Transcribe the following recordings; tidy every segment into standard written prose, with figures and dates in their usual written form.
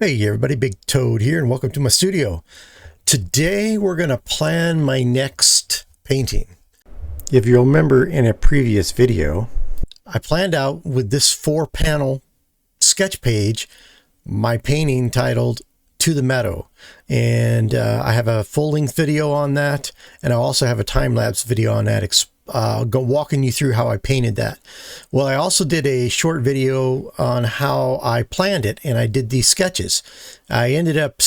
Hey everybody, Big Toad here and welcome to my studio. Today we're going to plan my next painting. If you'll remember in a previous video, I planned out with this 4-panel sketch page my painting titled To the Meadow. And I have a full-length video on that, and I also have a time-lapse video on that walking you through how I painted that. Well, I also did a short video on how I planned it, and I did these sketches. I ended up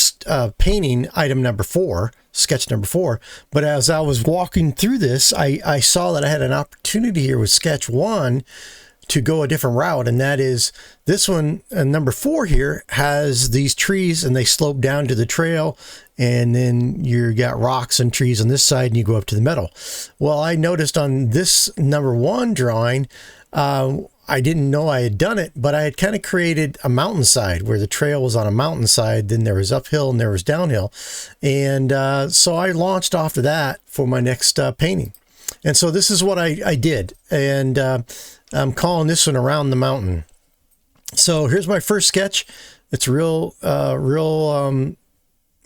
painting item number 4, sketch number 4, but as I was walking through this, I saw that I had an opportunity here with sketch 1 to go a different route, and that is this one. Number 4 here has these trees and they slope down to the trail, and then you got rocks and trees on this side and you go up to the meadow. Well, I noticed on this number 1 drawing, I didn't know I had done it, but I had kind of created a mountainside where the trail was on a mountainside, then there was uphill and there was downhill, and so I launched off of that for my next painting. And so this is what I did, and I'm calling this one Around the Mountain. So here's my first sketch. It's a real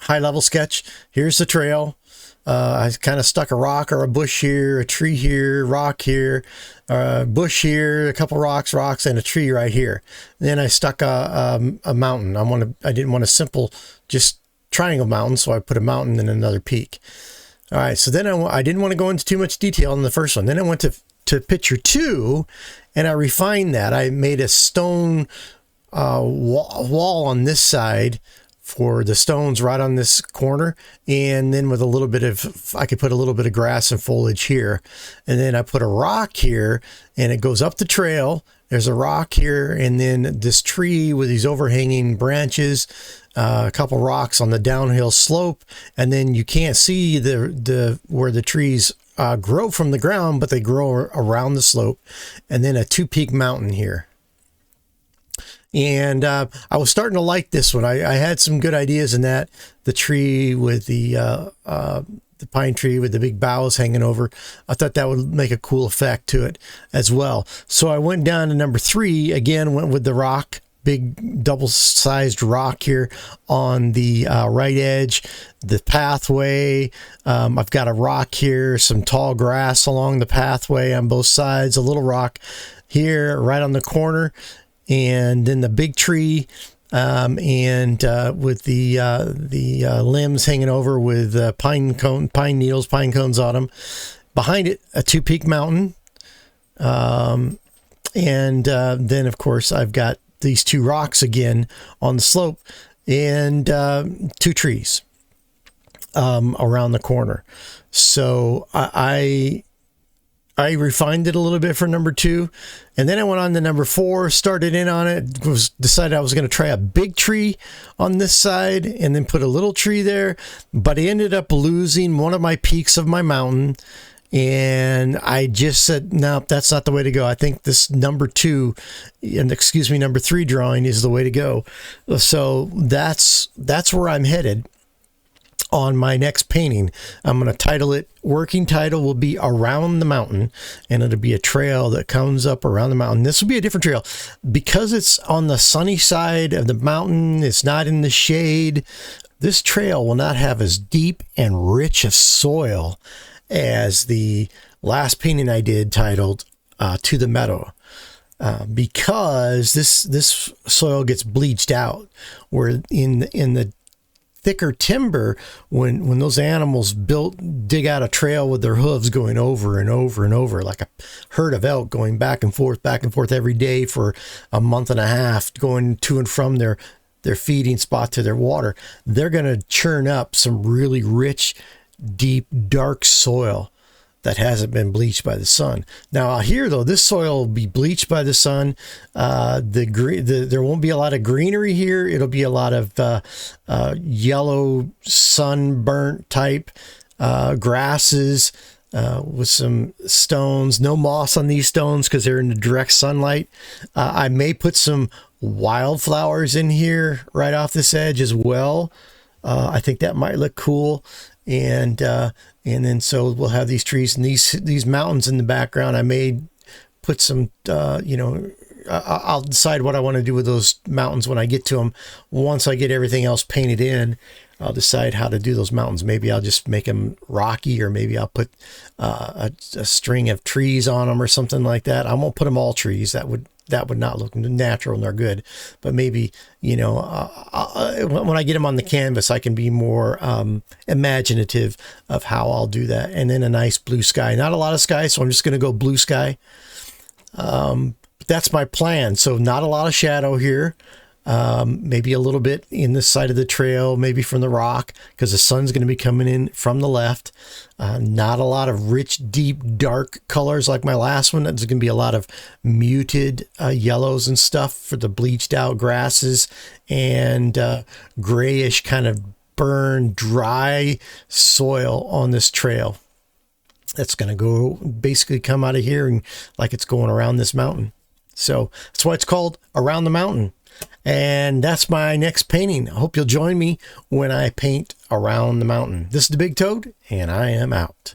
high level sketch. Here's the trail. I kind of stuck a rock or a bush here, a tree here, rock here, bush here, a couple rocks, and a tree right here. Then I stuck a mountain. I didn't want a simple just triangle mountain, so I put a mountain and another peak. All right, so then I didn't want to go into too much detail in the first one. Then I went to picture 2, and I refined that. I made a stone wall on this side for the stones right on this corner, and then with a little bit of, I could put a little bit of grass and foliage here, and then I put a rock here, and it goes up the trail. There's a rock here, and then this tree with these overhanging branches, a couple rocks on the downhill slope, and then you can't see the where the trees grow from the ground, but they grow around the slope, and then a 2-peak mountain here. And I was starting to like this one. I had some good ideas in that. The tree with the pine tree with the big boughs hanging over. I thought that would make a cool effect to it as well. So I went down to number 3, again, went with the rock, big double-sized rock here on the right edge, the pathway. I've got a rock here, some tall grass along the pathway on both sides, a little rock here right on the corner, and then the big tree, and with the limbs hanging over with pine cones on them. Behind it, a 2-peak mountain, and then of course I've got these 2 rocks again on the slope, and 2 trees around the corner. So I refined it a little bit for number 2, and then I went on to number 4, started in on it, decided I was going to try a big tree on this side and then put a little tree there, but I ended up losing one of my peaks of my mountain, and I just said, no, that's not the way to go. I think this number 3 drawing is the way to go. So that's where I'm headed on my next painting. I'm going to title it, working title will be Around the Mountain, and it'll be a trail that comes up around the mountain. This will be a different trail because it's on the sunny side of the mountain. It's not in the shade. This trail will not have as deep and rich a soil as the last painting I did titled To the Meadow, because this soil gets bleached out, where in the thicker timber, when those animals dig out a trail with their hooves going over and over and over, like a herd of elk going back and forth every day for a month and a half, going to and from their feeding spot to their water, they're going to churn up some really rich, deep, dark soil that hasn't been bleached by the sun. Now here though, this soil will be bleached by the sun. There won't be a lot of greenery here. It'll be a lot of yellow sunburnt type grasses with some stones. No moss on these stones because they're in the direct sunlight. I may put some wildflowers in here right off this edge as well. I think that might look cool. And then so we'll have these trees and these mountains in the background. I may put some I'll decide what I want to do with those mountains when I get to them. Once I get everything else painted in, I'll decide how to do those mountains. Maybe I'll just make them rocky, or maybe I'll put a string of trees on them or something like that. I won't put them all trees. That would not look natural nor good. But maybe, when I get them on the canvas, I can be more imaginative of how I'll do that. And then a nice blue sky. Not a lot of sky, so I'm just going to go blue sky. That's my plan. So not a lot of shadow here. Maybe a little bit in the side of the trail, maybe from the rock, because the sun's going to be coming in from the left. Not a lot of rich, deep, dark colors like my last one. There's going to be a lot of muted yellows and stuff for the bleached out grasses, and grayish kind of burned, dry soil on this trail. That's going to go basically come out of here and like it's going around this mountain. So that's why it's called Around the Mountain. And that's my next painting. I hope you'll join me when I paint Around the Mountain. This is the Big Toad, and I am out.